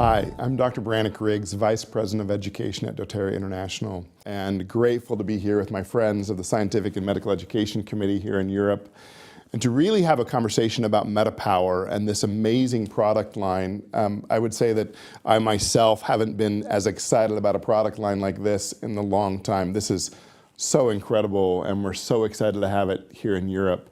Hi, I'm Dr. Brannick Riggs, Vice President of Education at doTERRA International, and grateful to be here with my friends of the Scientific and Medical Education Committee here in Europe, and to really have a conversation about MetaPWR and this amazing product line. I would say that I myself haven't been as excited about a product line like this in a long time. This is so incredible, and we're so excited to have it here in Europe.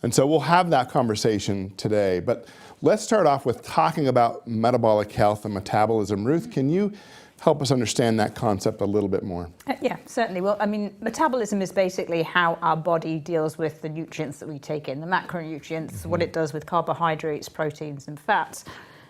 And so we'll have that conversation today. But let's start off with talking about metabolic health and metabolism. Ruth, can you help us understand that concept a little bit more? Yeah, certainly. Well, I mean, metabolism is basically how our body deals with the nutrients that we take in, the macronutrients, what it does with carbohydrates, proteins, and fats.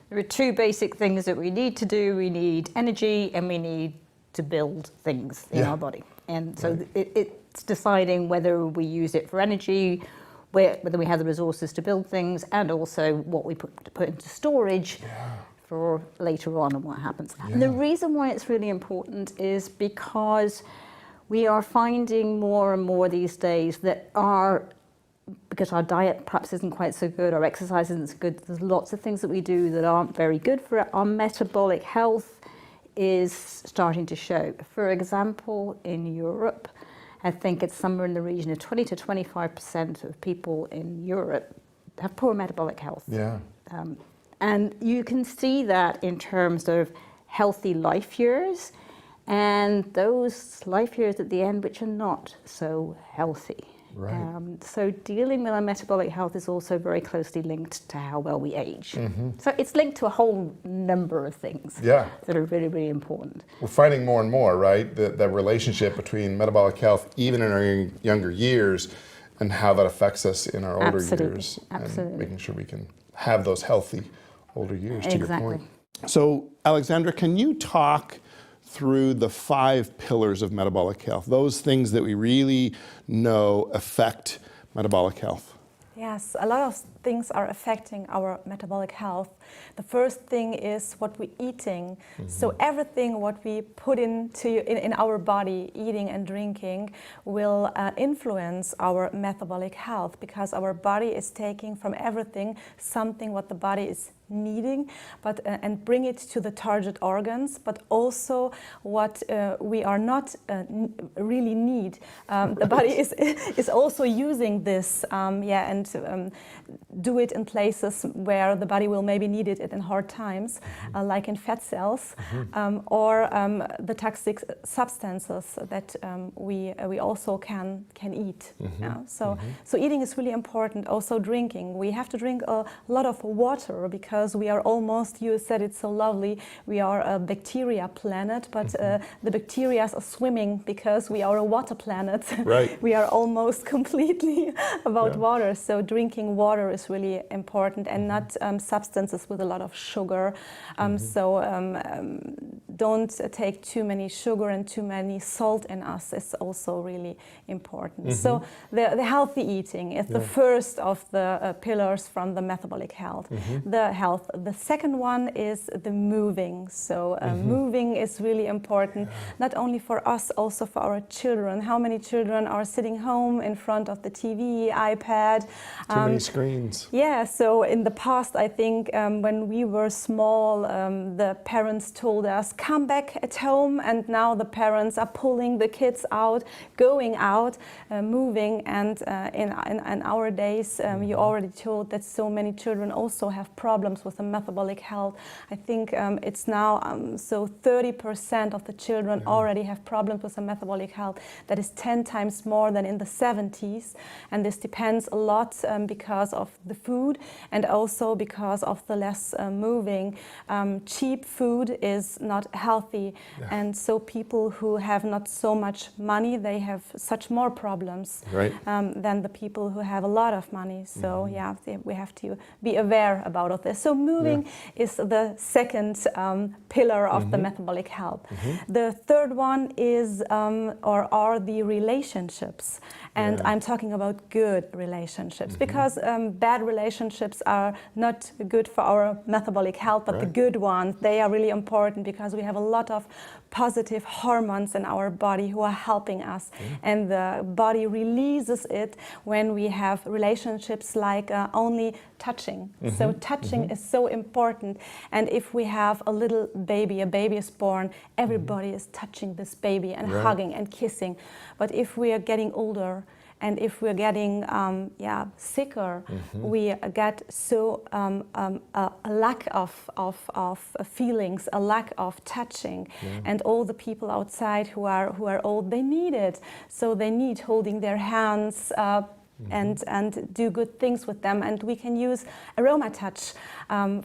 There are two basic things that we need to do. We need energy and we need to build things in our body. And so it's deciding whether we use it for energy, whether we have the resources to build things, and also what we put into storage for later on and what happens. And the reason why it's really important is because we are finding more and more these days that because our diet perhaps isn't quite so good, our exercise isn't so good, there's lots of things that we do that aren't very good for it. Our metabolic health is starting to show. For example, in Europe, I think it's somewhere in the region of 20 to 25% of people in Europe have poor metabolic health. And you can see that in terms of healthy life years and those life years at the end which are not so healthy. So dealing with our metabolic health is also very closely linked to how well we age. So it's linked to a whole number of things that are really, really important. We're finding more and more, right, the relationship between metabolic health, even in our younger years, and how that affects us in our older years. And making sure we can have those healthy older years, to your point. So, Alexandra, can you talk through the 5 pillars of metabolic health, those things that we really know affect metabolic health? Yes, a lot of things are affecting our metabolic health. The first thing is what we're eating. So everything what we put into in our body, eating and drinking, will influence our metabolic health, because our body is taking from everything something what the body is needing, but and bring it to the target organs, but also what we are not really need. The body is also using this, and do it in places where the body will maybe need it in hard times, like in fat cells, or the toxic substances that we also can eat. So eating is really important. Also drinking. We have to drink a lot of water, because we are almost, you said it so lovely, we are a bacteria planet, but the bacteria are swimming because we are a water planet. We are almost completely about water. So drinking water is really important, and not substances with a lot of sugar. Don't take too many sugar and too many salt in us is also really important. So the healthy eating is the first of the pillars from the metabolic health. The second one is the moving. So moving is really important, not only for us, also for our children. How many children are sitting home in front of the TV, iPad? Too many screens. Yeah, so in the past, I think when we were small, the parents told us, come back at home, and now the parents are pulling the kids out, going out, moving, and in our days, you already told that so many children also have problems with the metabolic health. I think it's now, so 30% of the children already have problems with the metabolic health. That is 10 times more than in the 70s, and this depends a lot because of the food and also because of the less moving. Cheap food is not healthy, and so people who have not so much money, they have such more problems than the people who have a lot of money. So we have to be aware about all this. So moving is the second pillar of the metabolic health. The third one is are the relationships, and I'm talking about good relationships, because bad relationships are not good for our metabolic health, but the good ones, they are really important, because we have a lot of positive hormones in our body who are helping us. And the body releases it when we have relationships like only touching. So touching is so important. And if we have a little baby, a baby is born, everybody is touching this baby and hugging and kissing. But if we are getting older, and if we're getting sicker, we get so a lack of feelings, a lack of touching, and all the people outside who are old, they need it. So they need holding their hands and do good things with them. And we can use aroma touch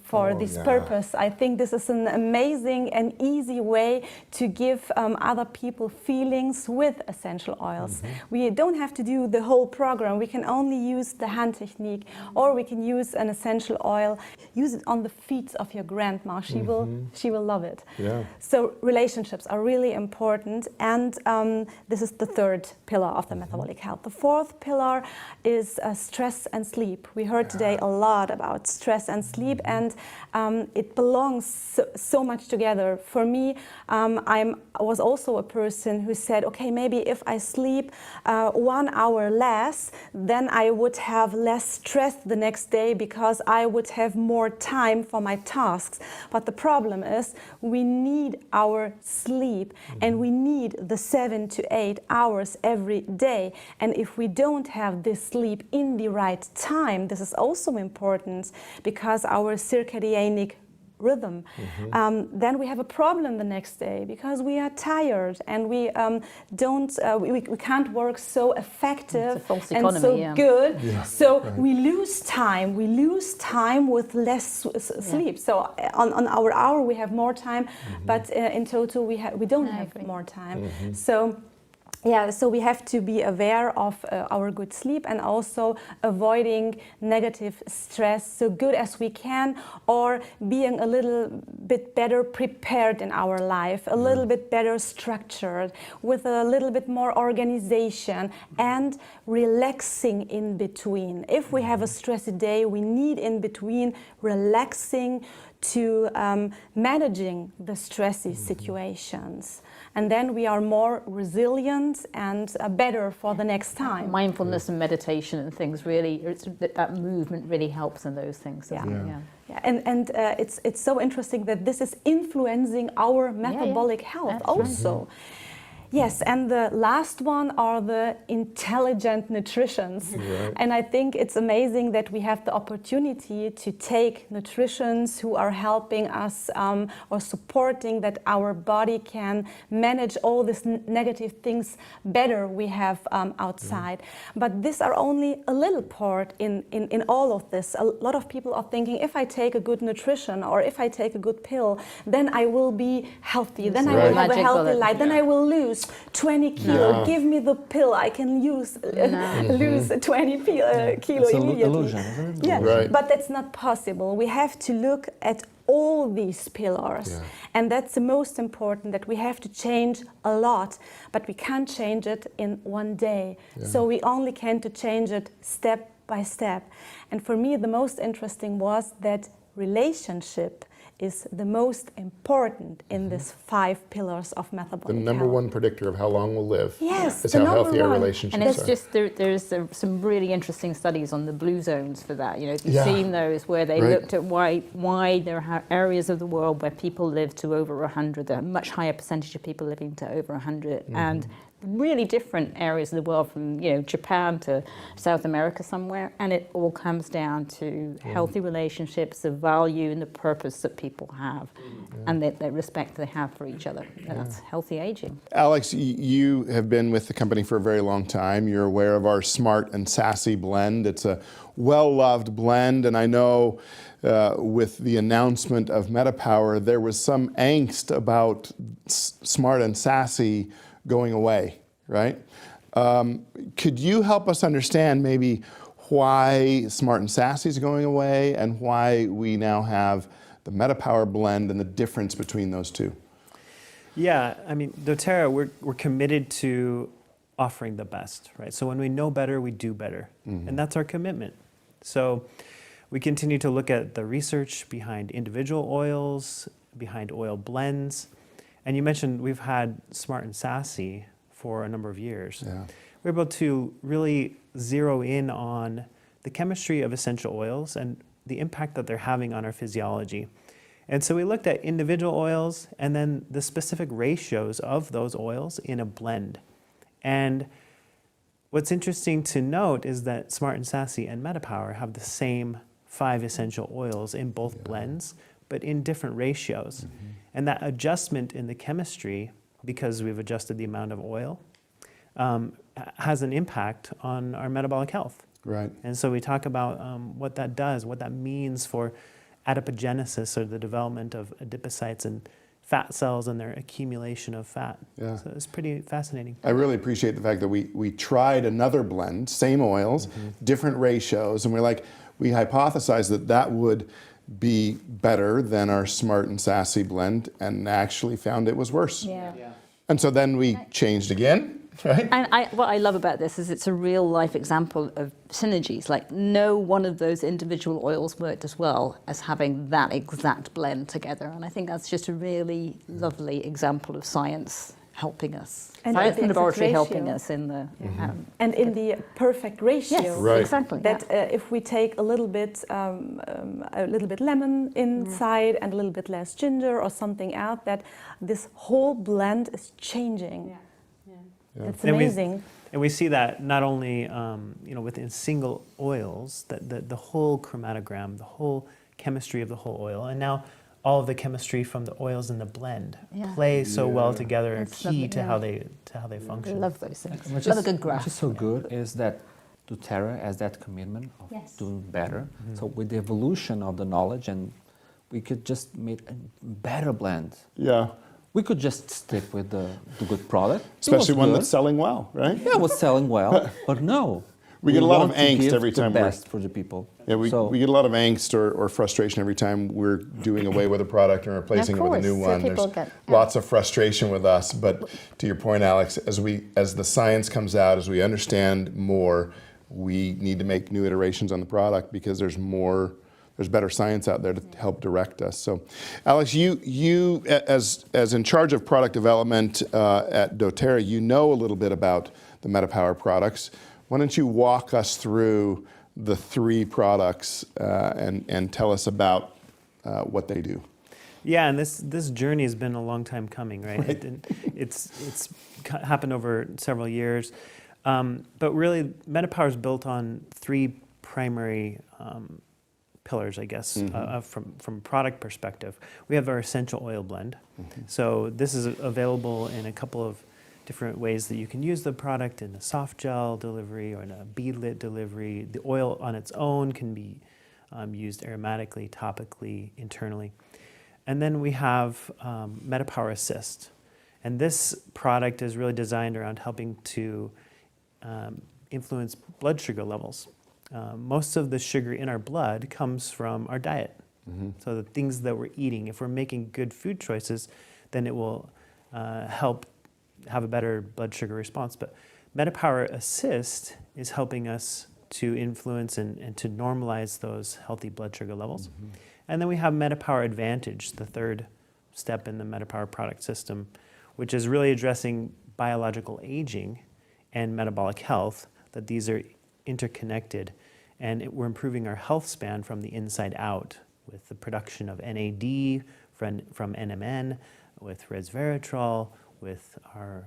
for this purpose. I think this is an amazing and easy way to give other people feelings with essential oils. We don't have to do the whole program. We can only use the hand technique, or we can use an essential oil. Use it on the feet of your grandma. She will love it. Yeah. So relationships are really important, and this is the third pillar of the metabolic health. The fourth pillar is stress and sleep. We heard today a lot about stress and sleep, and it belongs so much together. For me, I was also a person who said, okay, maybe if I sleep 1 hour less, then I would have less stress the next day because I would have more time for my tasks. But the problem is we need our sleep, and we need the 7 to 8 hours every day. And if we don't have this sleep in the right time, this is also important because our circadian rhythm, then we have a problem the next day because we are tired and we we can't work so effective and so good. So we lose time. We lose time with less sleep. So on our hour we have more time, but in total we don't have more time. So so we have to be aware of our good sleep and also avoiding negative stress so good as we can, or being a little bit better prepared in our life, a little bit better structured, with a little bit more organization, and relaxing in between. If we have a stressy day, we need in between relaxing to managing the stressy situations. And then we are more resilient and better for the next time. Mindfulness and meditation and things really, that movement really helps in those things. And it's so interesting that this is influencing our metabolic health. That's also. Right. Yes, and the last one are the intelligent nutritions. And I think it's amazing that we have the opportunity to take nutritions who are helping us or supporting that our body can manage all these negative things better we have outside. But these are only a little part in all of this. A lot of people are thinking, if I take a good nutrition or if I take a good pill, then I will be healthy, then I will have a healthy life, then I will lose 20 kilo. Give me the pill, I can lose 20 kilo immediately. Illusion, isn't it? But that's not possible. We have to look at all these pillars, and that's the most important, that we have to change a lot, but we can't change it in one day. So we only can to change it step by step. And for me, the most interesting was that relationship is the most important in these 5 pillars of metabolic health. The number one predictor of how long we'll live is the how healthy our one. relationships and it's are. just there's some really interesting studies on the blue zones for that. You know, if you've seen those where they looked at why there are areas of the world where people live to over 100, a much higher percentage of people living to over 100, and really different areas of the world, from Japan to South America somewhere, and it all comes down to healthy relationships, the value and the purpose that people have, and the respect they have for each other. And that's healthy aging. Alex, you have been with the company for a very long time. You're aware of our Smart and Sassy blend. It's a well-loved blend, and I know with the announcement of MetaPWR, there was some angst about Smart and Sassy going away, right? Could you help us understand maybe why Smart and Sassy is going away and why we now have the MetaPWR blend and the difference between those two? Yeah, I mean, doTERRA, we're committed to offering the best, right? So when we know better, we do better. And that's our commitment. So we continue to look at the research behind individual oils, behind oil blends, And you mentioned we've had Smart and Sassy for a number of years. Yeah. We're able to really zero in on the chemistry of essential oils and the impact that they're having on our physiology. And so we looked at individual oils and then the specific ratios of those oils in a blend. And what's interesting to note is that Smart and Sassy and MetaPWR have the same 5 essential oils in both blends, but in different ratios. And that adjustment in the chemistry, because we've adjusted the amount of oil, has an impact on our metabolic health. Right. And so we talk about what that does, what that means for adipogenesis, or the development of adipocytes and fat cells and their accumulation of fat. Yeah. So it's pretty fascinating. I really appreciate the fact that we tried another blend, same oils, different ratios, and we hypothesized that that would be better than our Smart and Sassy blend, and actually found it was worse. Yeah. And so then we changed again, right? And what I love about this is it's a real life example of synergies. Like, no one of those individual oils worked as well as having that exact blend together. And I think that's just a really lovely example of science helping us. And Science the and laboratory exact helping ratio. us in the... And in the perfect ratio. yes, Right. exactly. That if we take a little bit lemon inside and a little bit less ginger or something else, that this whole blend is changing. It's And amazing. And we see that not only within single oils, that the whole chromatogram, the whole chemistry of the whole oil, and now all of the chemistry from the oils in the blend play so well together and That's key lovely, to how they I function. love those things. Which Love is, a good graph. which is so good is that doTERRA has that commitment of Yes. doing better. So with the evolution of the knowledge, and we could just make a better blend. Yeah. We could just stick with the good product. It Especially was one good. that's selling well, right? Yeah, it was selling well, but no. We get a lot of want to angst give every time the we're- best for the people. Yeah, we get a lot of angst or frustration every time we're doing away with a product and replacing it with a new course. one. So people There's get- lots of frustration with us. But to your point, Alex, as the science comes out, as we understand more, we need to make new iterations on the product because there's better science out there to help direct us. So, Alex, you as in charge of product development at doTERRA, you know a little bit about the MetaPWR products. Why don't you walk us through the 3 products and tell us about what they do? Yeah, and this journey has been a long time coming, right? It's happened over several years, but really, MetaPWR is built on 3 primary pillars, I guess, from a product perspective. We have our essential oil blend. So this is available in a couple of different ways that you can use the product, in a soft gel delivery or in a beadlet delivery. The oil on its own can be used aromatically, topically, internally. And then we have MetaPWR Assist. And this product is really designed around helping to influence blood sugar levels. Most of the sugar in our blood comes from our diet. So the things that we're eating, if we're making good food choices, then it will help have a better blood sugar response. But MetaPWR Assist is helping us to influence and to normalize those healthy blood sugar levels. And then we have MetaPWR Advantage, the 3rd step in the MetaPWR product system, which is really addressing biological aging and metabolic health, that these are interconnected, and we're improving our health span from the inside out with the production of NAD from NMN, with resveratrol, with our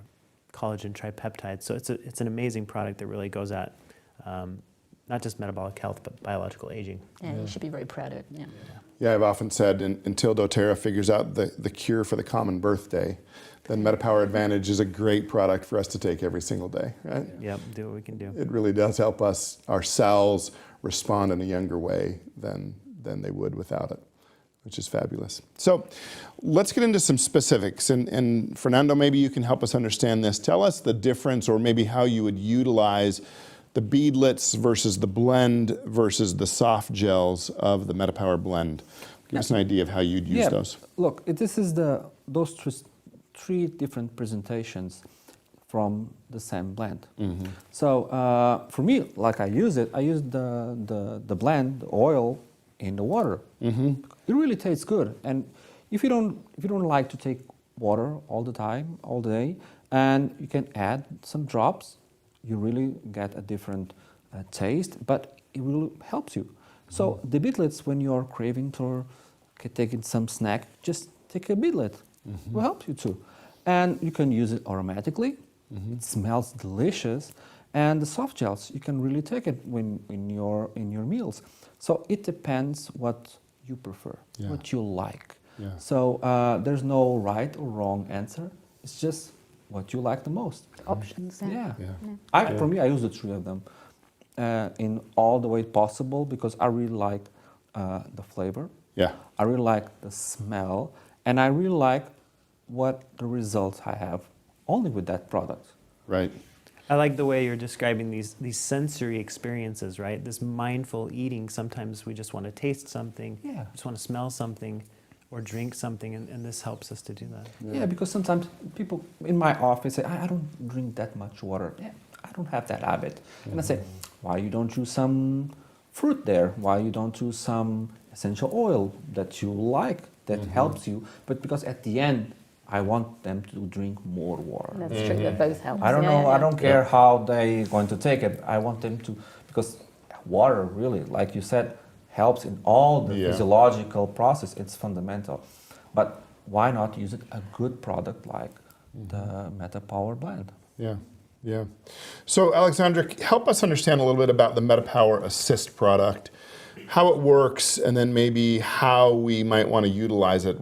collagen tripeptides. So it's an amazing product that really goes at not just metabolic health, but biological aging. Yeah, you should be very proud of it. Yeah. Yeah, I've often said until doTERRA figures out the cure for the common birthday, then MetaPWR Advantage is a great product for us to take every single day, right? Yep, do what we can do. It really does help our cells respond in a younger way than they would without it, which is fabulous. So let's get into some specifics. And Fernando, maybe you can help us understand this. Tell us the difference, or maybe how you would utilize the beadlets versus the blend versus the soft gels of the MetaPWR blend. Give us an idea of how you'd use those. Look, this is those 3 different presentations from the same blend. So for me, like I use the blend, the oil, in the water. It really tastes good. And if you don't like to take water all the time, all day, and you can add some drops. You really get a different taste, but it really helps you. So the beetlets, when you're craving to taking some snack, just take a beetlet. It will help you too. And you can use it aromatically. It smells delicious. And the soft gels, you can really take it in your meals. So it depends what you prefer, what you like. Yeah. So there's no right or wrong answer. It's just what you like the most. Options. Yeah. Yeah. For me, I use the three of them in all the way possible because I really like the flavor. Yeah. I really like the smell, and I really like what the results I have only with that product. Right. I like the way you're describing these sensory experiences, right? This mindful eating. Sometimes we just want to taste something, just want to smell something, or drink something, and this helps us to do that. Yeah, because sometimes people in my office say, I don't drink that much water. Yeah, I don't have that habit. And I say, why you don't use some fruit there? Why you don't use some essential oil that you like, that helps you? But because at the end, I want them to drink more water. That's true, that both help. I don't know, I don't care how they're going to take it. I want them to, because water really, like you said, helps in all the physiological process. It's fundamental. But why not use it a good product like the MetaPWR blend? Yeah. Yeah. So Alexandra, help us understand a little bit about the MetaPWR Assist product, how it works, and then maybe how we might want to utilize it.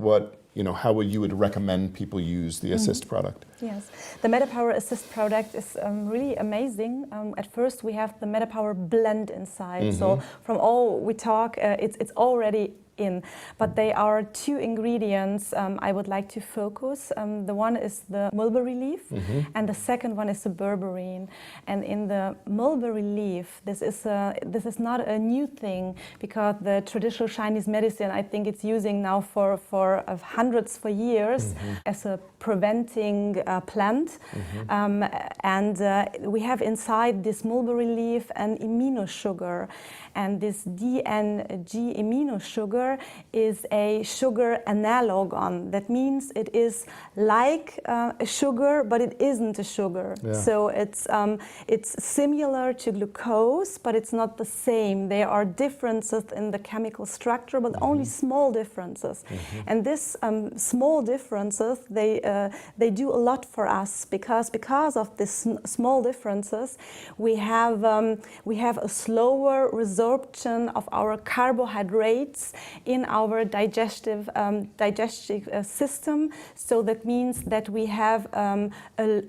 How you would recommend people use the Assist product? Yes, the MetaPWR Assist product is really amazing. At first, we have the MetaPWR blend inside. So from all we talk, it's already in. But they are two ingredients I would like to focus. The one is the mulberry leaf, and the second one is the berberine. And in the mulberry leaf, this is not a new thing, because the traditional Chinese medicine, I think it's using now for hundreds of years as a preventing plant. And we have inside this mulberry leaf an amino sugar. And this DNG amino sugar is a sugar analogon. That means it is like a sugar, but it isn't a sugar. Yeah. So it's similar to glucose, but it's not the same. There are differences in the chemical structure, but only small differences. And this small differences, they do a lot for us, because of this small differences, we have a slower resorption of our carbohydrates in our digestive system. So that means that we have a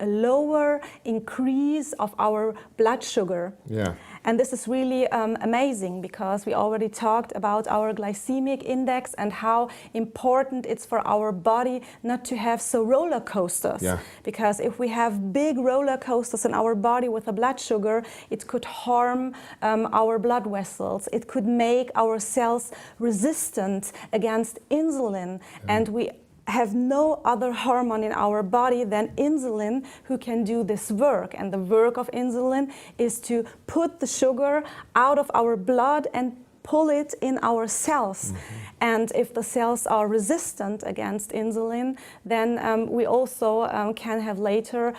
lower increase of our blood sugar. Yeah. And this is really amazing, because we already talked about our glycemic index and how important it's for our body not to have so roller coasters. Yeah. Because if we have big roller coasters in our body with the blood sugar, it could harm our blood vessels. It could make our cells resistant against insulin. And we have no other hormone in our body than insulin who can do this work. And the work of insulin is to put the sugar out of our blood and pull it in our cells. And if the cells are resistant against insulin, then we also can have later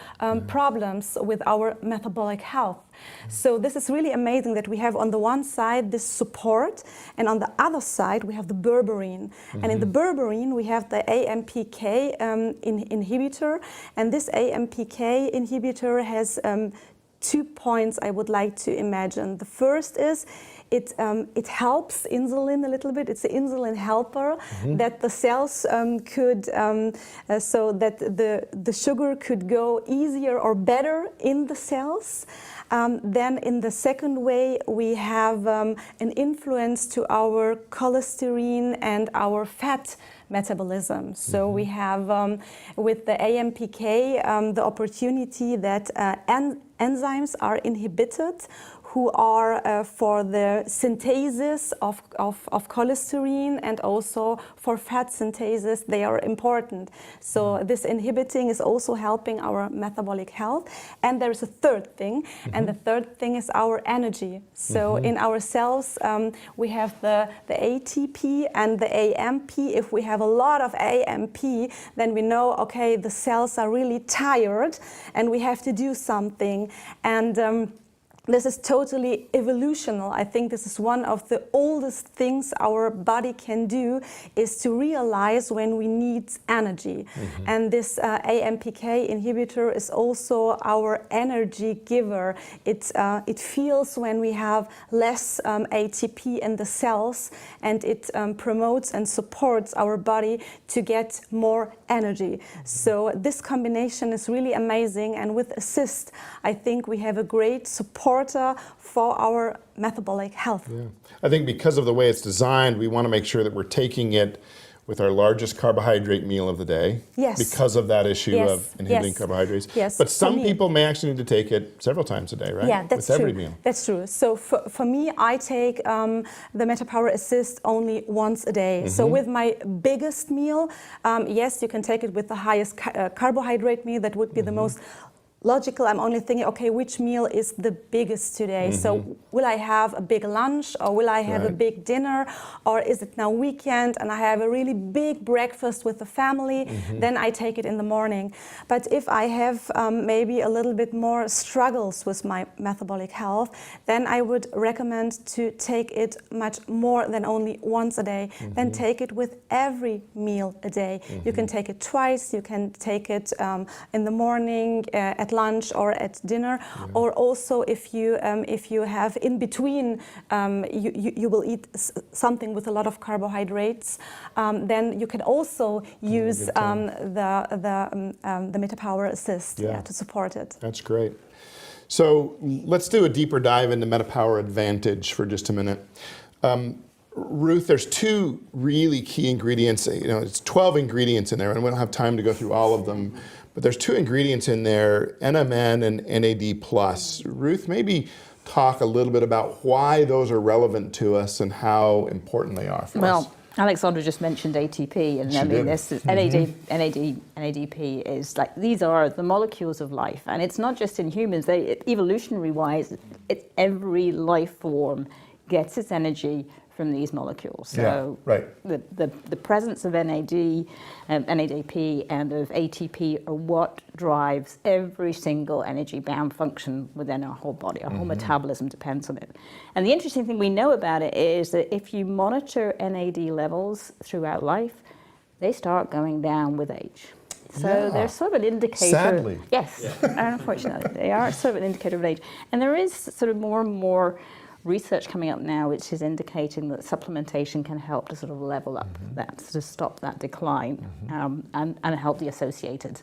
problems with our metabolic health. So this is really amazing that we have on the one side this support, and on the other side we have the berberine. And in the berberine we have the AMPK inhibitor, and this AMPK inhibitor has 2 points I would like to imagine. The first is it helps insulin a little bit. It's an insulin helper that the cells could, so that the sugar could go easier or better in the cells. Then in the second way, we have an influence to our cholesterol and our fat metabolism. So we have with the AMPK the opportunity that enzymes are inhibited who are for the synthesis of cholesterol and also for fat synthesis. They are important. So this inhibiting is also helping our metabolic health. And there is a third thing, and the third thing is our energy. So in our cells, we have the ATP and the AMP. If we have a lot of AMP, then we know, okay, the cells are really tired and we have to do something. And this is totally evolutional. I think this is one of the oldest things our body can do, is to realize when we need energy. And this AMPK inhibitor is also our energy giver. It feels when we have less ATP in the cells, and it promotes and supports our body to get more energy. So this combination is really amazing, and with Assist, I think we have a great supporter for our metabolic health. Yeah. I think because of the way it's designed, we want to make sure that we're taking it with our largest carbohydrate meal of the day. Yes. Because of that issue of inhibiting carbohydrates. Yes. But some people may actually need to take it several times a day, right? Yeah, that's with every true. meal. That's true. So for me, I take the MetaPWR Assist only once a day. So with my biggest meal, yes, you can take it with the highest carbohydrate meal. That would be the most logical. I'm only thinking, okay, which meal is the biggest today? So will I have a big lunch, or will I have a big dinner, or is it now weekend and I have a really big breakfast with the family? Then I take it in the morning. But if I have maybe a little bit more struggles with my metabolic health, then I would recommend to take it much more than only once a day. Then take it with every meal a day. You can take it twice. You can take it in the morning, at lunch, or at dinner, or also if you have in between, you will eat something with a lot of carbohydrates, then you can also use the MetaPWR Assist to support it. That's great. So let's do a deeper dive into MetaPWR Advantage for just a minute. Ruth, there's two really key ingredients. It's 12 ingredients in there, and we don't have time to go through all of them. But there's two ingredients in there, NMN and NAD+. Ruth, maybe talk a little bit about why those are relevant to us and how important they are for us. Well, Alexandra just mentioned ATP, and She I mean, did. this is NADP is like, these are the molecules of life, and it's not just in humans. Evolutionary-wise, every life form gets its energy from these molecules. So the presence of NAD, NADP, and of ATP are what drives every single energy-bound function within our whole body. Our whole metabolism depends on it. And the interesting thing we know about it is that if you monitor NAD levels throughout life, they start going down with age. So they're sort of an indicator. Sadly. Yes, unfortunately. They are sort of an indicator of age. And there is sort of more and more research coming up now which is indicating that supplementation can help to sort of level up that, to stop that decline, and help the associated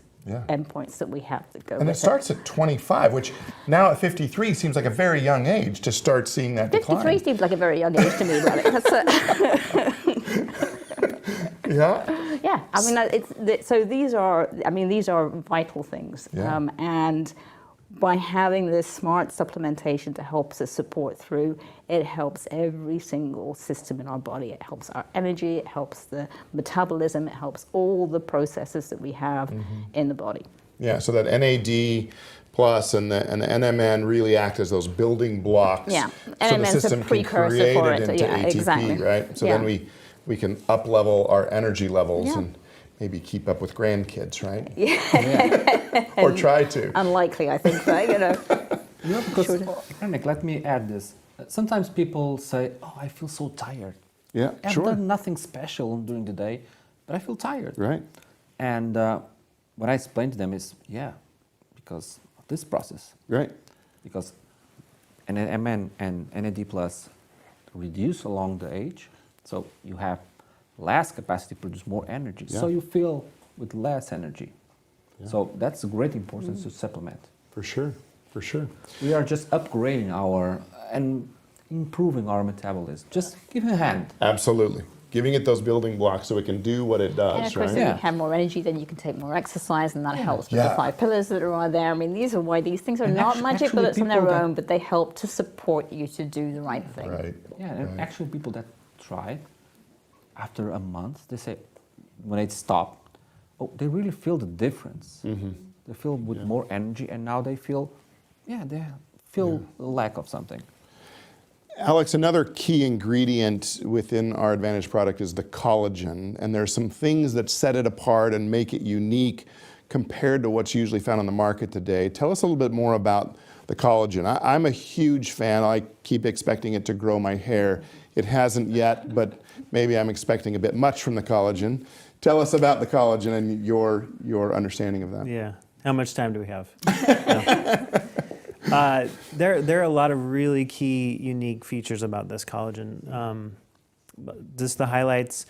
endpoints that we have that go with it. And it starts at 25, which now at 53 seems like a very young age to start seeing that 53 decline. seems like a very young age to me, really. Yeah, I mean, so these are vital things, and by having this smart supplementation to help us support through, it helps every single system in our body. It helps our energy, it helps the metabolism, it helps all the processes that we have in the body. Yeah, so that NAD plus and the NMN really act as those building blocks. Yeah, so NMN the is a system precursor can create for it it. into Yeah, ATP, exactly. right? So then we can up level our energy levels and maybe keep up with grandkids, right? Or try to. Unlikely, I think, but because, Rennik, let me add this. Sometimes people say, oh, I feel so tired. Yeah, I've done nothing special during the day, but I feel tired. Right. And what I explain to them is, because of this process. Right. Because NMN and NAD plus reduce along the age, so you have less capacity to produce more energy. So you feel with less energy. So that's a great importance to supplement. For sure. We are just upgrading and improving our metabolism. Just give me a hand. Absolutely. giving it those building blocks so it can do what it And does, of course, right? if you have more energy, then you can take more exercise, and that helps with Yeah. the 5 pillars that are there. I mean, these are why these things are And not actu- magic actually bullets on their people that- own, but they help to support you to do the right thing. Right. Yeah, and Right. actually people that try, after a month, they say, when they stop, oh, they really feel the difference. They feel with more energy, and now they feel, they feel a lack of something. Alex, another key ingredient within our Advantage product is the collagen, and there are some things that set it apart and make it unique compared to what's usually found on the market today. Tell us a little bit more about the collagen. I'm a huge fan. I keep expecting it to grow my hair. It hasn't yet, but maybe I'm expecting a bit much from the collagen. Tell us about the collagen and your understanding of that. Yeah. How much time do we have? There are a lot of really key, unique features about this collagen. Just the highlights.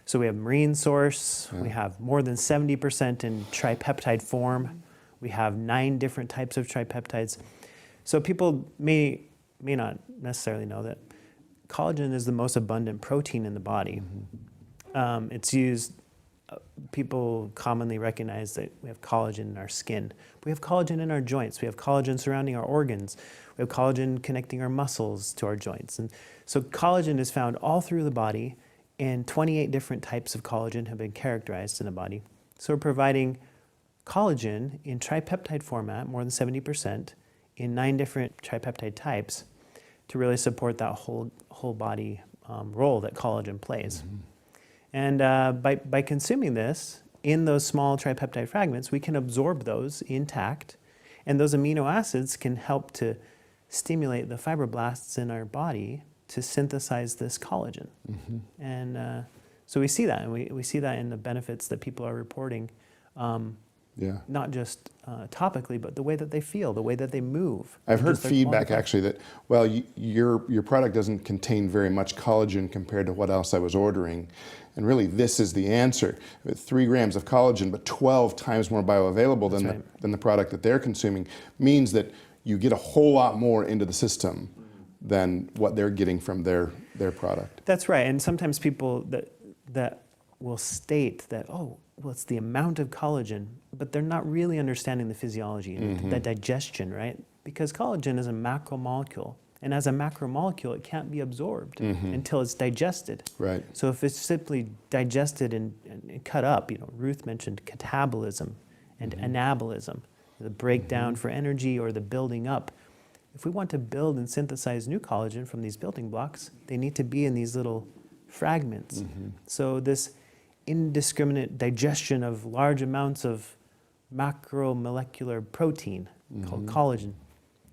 So we have marine source. We have more than 70% in tripeptide form. We have 9 different types of tripeptides. So people may not necessarily know that collagen is the most abundant protein in the body. It's used. People commonly recognize that we have collagen in our skin. We have collagen in our joints. We have collagen surrounding our organs. We have collagen connecting our muscles to our joints. And so collagen is found all through the body, and 28 different types of collagen have been characterized in the body. So we're providing collagen in tripeptide format, more than 70%, in 9 different tripeptide types to really support that whole body role that collagen plays. And by consuming this in those small tripeptide fragments, we can absorb those intact, and those amino acids can help to stimulate the fibroblasts in our body to synthesize this collagen. And so we see that, and we see that in the benefits that people are reporting, not just topically, but the way that they feel, the way that they move. I've heard just their feedback quality. actually that, well, your product doesn't contain very much collagen compared to what else I was ordering. And really, this is the answer. With 3 grams of collagen, but 12 times more bioavailable than the product that they're consuming, means that you get a whole lot more into the system than what they're getting from their product. That's right. And sometimes people that will state that, oh, well, it's the amount of collagen, but they're not really understanding the physiology and the digestion, right? Because collagen is a macromolecule. And as a macromolecule, it can't be absorbed until it's digested. Right. So if it's simply digested and cut up, Ruth mentioned catabolism and anabolism, the breakdown for energy or the building up. If we want to build and synthesize new collagen from these building blocks, they need to be in these little fragments. So this indiscriminate digestion of large amounts of macromolecular protein called collagen,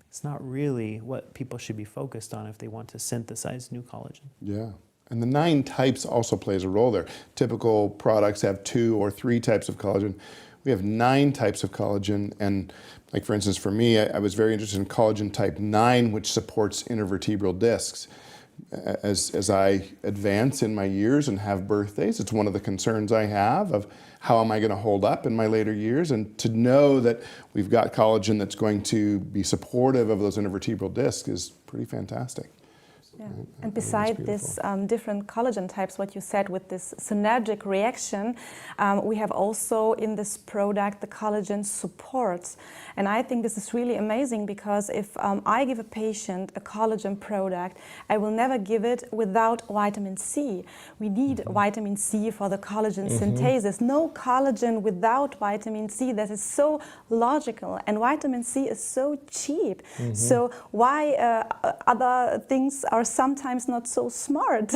it's not really what people should be focused on if they want to synthesize new collagen. Yeah. And the 9 types also plays a role there. Typical products have 2 or 3 types of collagen. We have 9 types of collagen, and like for instance, for me, I was very interested in collagen type 9, which supports intervertebral discs. As I advance in my years and have birthdays, it's one of the concerns I have of how am I going to hold up in my later years, and to know that we've got collagen that's going to be supportive of those intervertebral discs is pretty fantastic. Yeah. Right. And That's beside beautiful. this different collagen types, what you said with this synergic reaction, we have also in this product the collagen supports. And I think this is really amazing because if I give a patient a collagen product, I will never give it without vitamin C. We need vitamin C for the collagen synthesis. No collagen without vitamin C. That is so logical. And vitamin C is so cheap. So why other things are sometimes not so smart?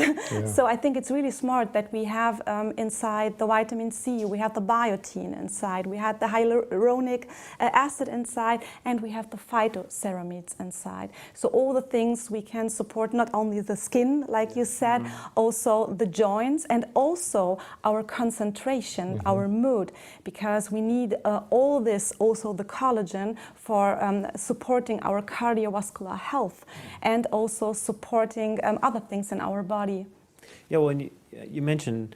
So I think it's really smart that we have inside the vitamin C, we have the biotin inside, we have the hyaluronic acid inside, and we have the phytoceramides inside. So all the things we can support, not only the skin, like you said, also the joints, and also our concentration, our mood, because we need all this, also the collagen, for supporting our cardiovascular health and also supporting other things in our body. Yeah, well, and you mentioned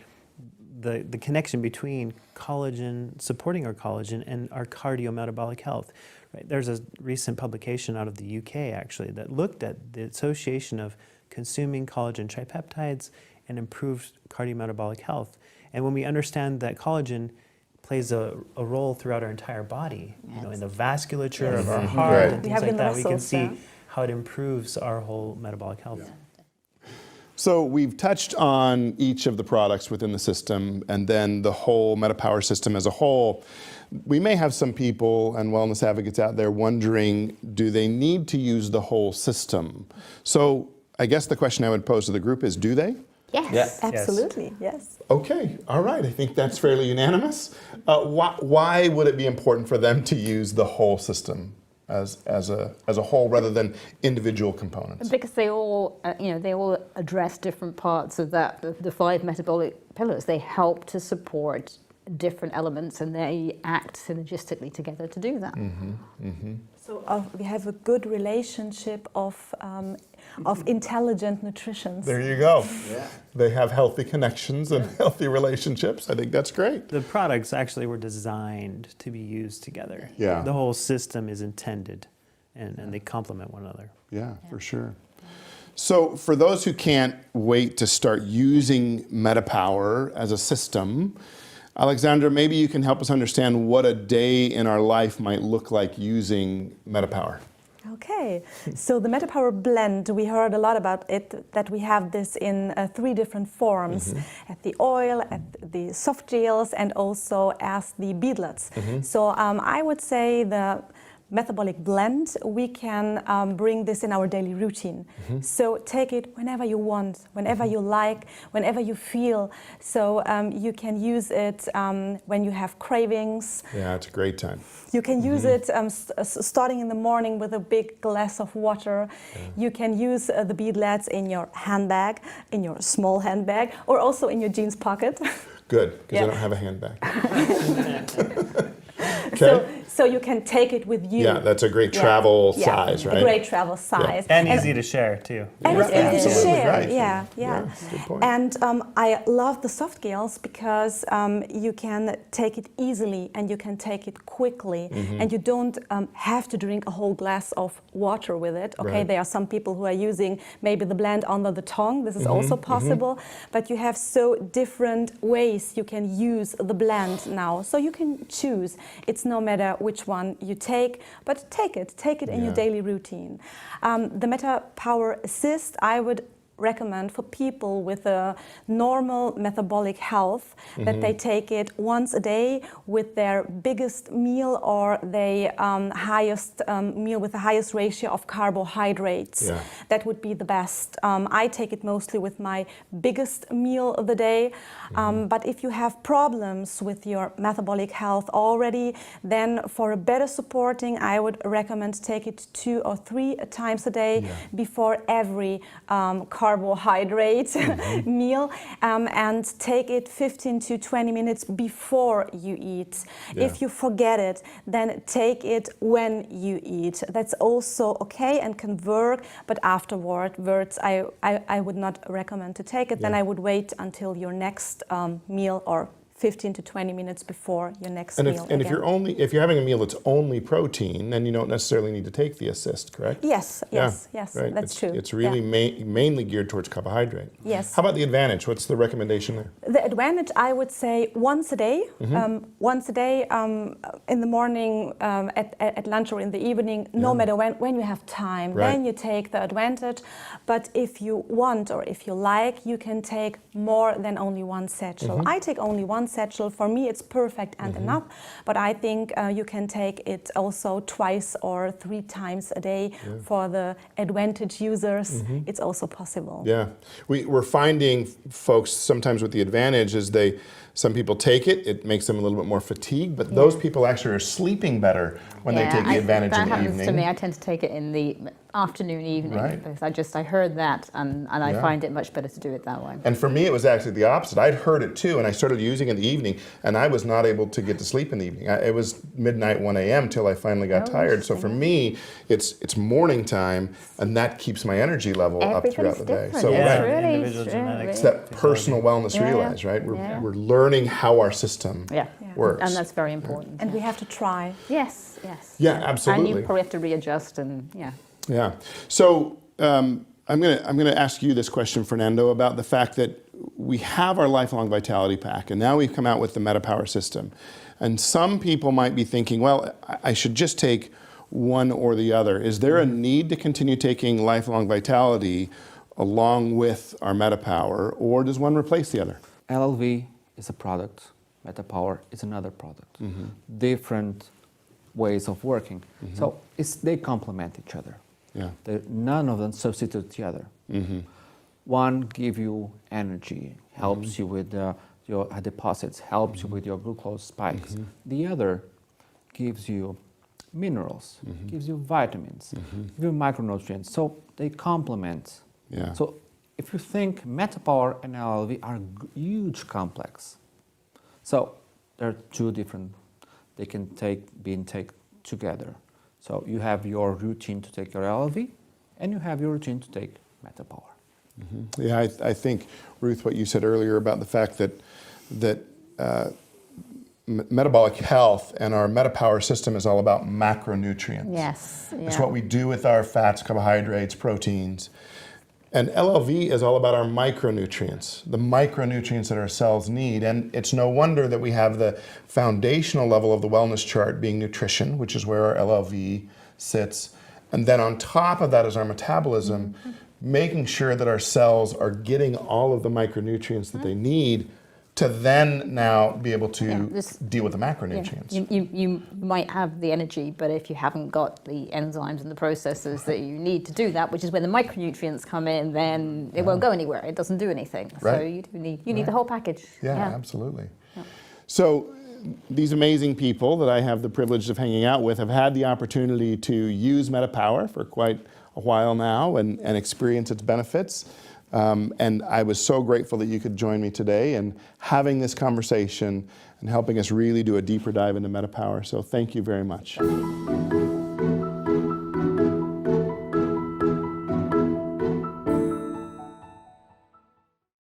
the connection between collagen, supporting our collagen, and our cardiometabolic health. Right? There's a recent publication out of the UK, actually, that looked at the association of consuming collagen tripeptides and improved cardiometabolic health. And when we understand that collagen plays a role throughout our entire body, you know, in the vasculature of our heart Right. and We things have like in the that, we can vessels, see yeah. how it improves our whole metabolic health. So we've touched on each of the products within the system and then the whole MetaPWR system as a whole. We may have some people and wellness advocates out there wondering, do they need to use the whole system? So I guess the question I would pose to the group is, do they? Yes. Absolutely, yes. Okay, all right. I think that's fairly unanimous. Why would it be important for them to use the whole system as a whole rather than individual components? Because they all, they all address different parts of that, the 5 metabolic pillars. They help to support different elements and they act synergistically together to do that. So we have a good relationship of intelligent nutrition. There you go. Yeah. They have healthy connections and healthy relationships. I think that's great. The products actually were designed to be used together. Yeah. The whole system is intended, and they complement one another. Yeah, for sure. So for those who can't wait to start using MetaPWR as a system, Alexandra, maybe you can help us understand what a day in our life might look like using MetaPWR. Okay, so the MetaPWR blend, we heard a lot about it, that we have this in 3 different forms, at the oil, at the soft gels, and also as the beadlets. So I would say the metabolic blend, we can bring this in our daily routine. So take it whenever you want, whenever you like, whenever you feel. So you can use it when you have cravings. Yeah, it's a great time. You can use it starting in the morning with a big glass of water. You can use the beadlets in your handbag, in your small handbag, or also in your jeans pocket. Good, because Yeah. I don't have a handbag. So you can take it with you. Yeah, that's a great travel size, right? A great travel size. And easy to share, too. And it's easy to Absolutely share. right. Yeah. That's a good point. And I love the soft gels because you can take it easily and you can take it quickly, and you don't have to drink a whole glass of water with it. Okay, Right. there are some people who are using maybe the blend under the tongue. This is also possible, but you have so different ways you can use the blend now. So you can choose. It's no matter which one you take, but take it in your daily routine. The MetaPWR Assist, I would recommend for people with a normal metabolic health that they take it once a day with their biggest meal or the highest meal with the highest ratio of carbohydrates. Yeah. That would be the best. I take it mostly with my biggest meal of the day. But if you have problems with your metabolic health already, then for a better supporting, I would recommend take it 2 or 3 times a day before every carbohydrate meal, and take it 15 to 20 minutes before you eat. Yeah. If you forget it, then take it when you eat. That's also okay and can work, but afterwards I would not recommend to take it. Then I would wait until your next meal or 15 to 20 minutes before your next meal. And if you're having a meal that's only protein, then you don't necessarily need to take the assist, correct? Yes, Right. that's true. It's really mainly geared towards carbohydrate. Yes. How about the advantage? What's the recommendation there? The advantage, I would say, once a day. Once a day, in the morning, at lunch or in the evening, no matter when you have time, Right. then you take the advantage. But if you want or if you like, you can take more than only one satchel. I take only one satchel. For me, it's perfect and enough. But I think you can take it also twice or 3 times a day. For the advantage users, it's also possible. Yeah, we're finding folks sometimes with the advantage is some people take it, it makes them a little bit more fatigued, but those people actually are sleeping better when they take the advantage in the evening. That happens to me. I tend to take it in the afternoon, evening, Right. because I heard that and I find it much better to do it that way. And for me, it was actually the opposite. I'd heard it too, and I started using it in the evening, and I was not able to get to sleep in the evening. It was midnight, 1 a.m. till I finally got tired. So for me, it's morning time, and that keeps my energy level up throughout the day. Different. So It's right, really, individual genetics. it's that personal wellness realize, right? We're learning how our system works. And that's very important. And we have to try. Yes. Yeah, absolutely. And you probably have to readjust Yeah. So I'm going to ask you this question, Fernando, about the fact that we have our lifelong vitality pack, and now we've come out with the MetaPWR system. And some people might be thinking, well, I should just take one or the other. Is there a need to continue taking lifelong vitality along with our MetaPWR, or does one replace the other? LLV is a product, MetaPWR is another product. Different ways of working. So they complement each other. Yeah. None of them substitute the other. One gives you energy, helps you with your deposits, helps you with your glucose spikes. The other gives you minerals, gives you vitamins, gives you micronutrients. So they complement. Yeah. So if you think MetaPWR and LLV are huge complex. So they're two different, they can be taken together. So you have your routine to take your LLV, and you have your routine to take MetaPWR. Yeah, I think, Ruth, what you said earlier about the fact that metabolic health and our MetaPWR system is all about macronutrients. Yes. Yeah. It's what we do with our fats, carbohydrates, proteins. And LLV is all about our micronutrients, the micronutrients that our cells need. And it's no wonder that we have the foundational level of the wellness chart being nutrition, which is where our LLV sits. And then on top of that is our metabolism, making sure that our cells are getting all of the micronutrients that they need to then now be able to deal with the macronutrients. You might have the energy, but if you haven't got the enzymes and the processes that you need to do that, which is when the micronutrients come in, then it won't go anywhere. It doesn't do anything. So you do need the whole package. Yeah, absolutely. Yeah. So these amazing people that I have the privilege of hanging out with have had the opportunity to use MetaPWR for quite a while now and experience its benefits. And I was so grateful that you could join me today and having this conversation and helping us really do a deeper dive into MetaPWR. So thank you very much.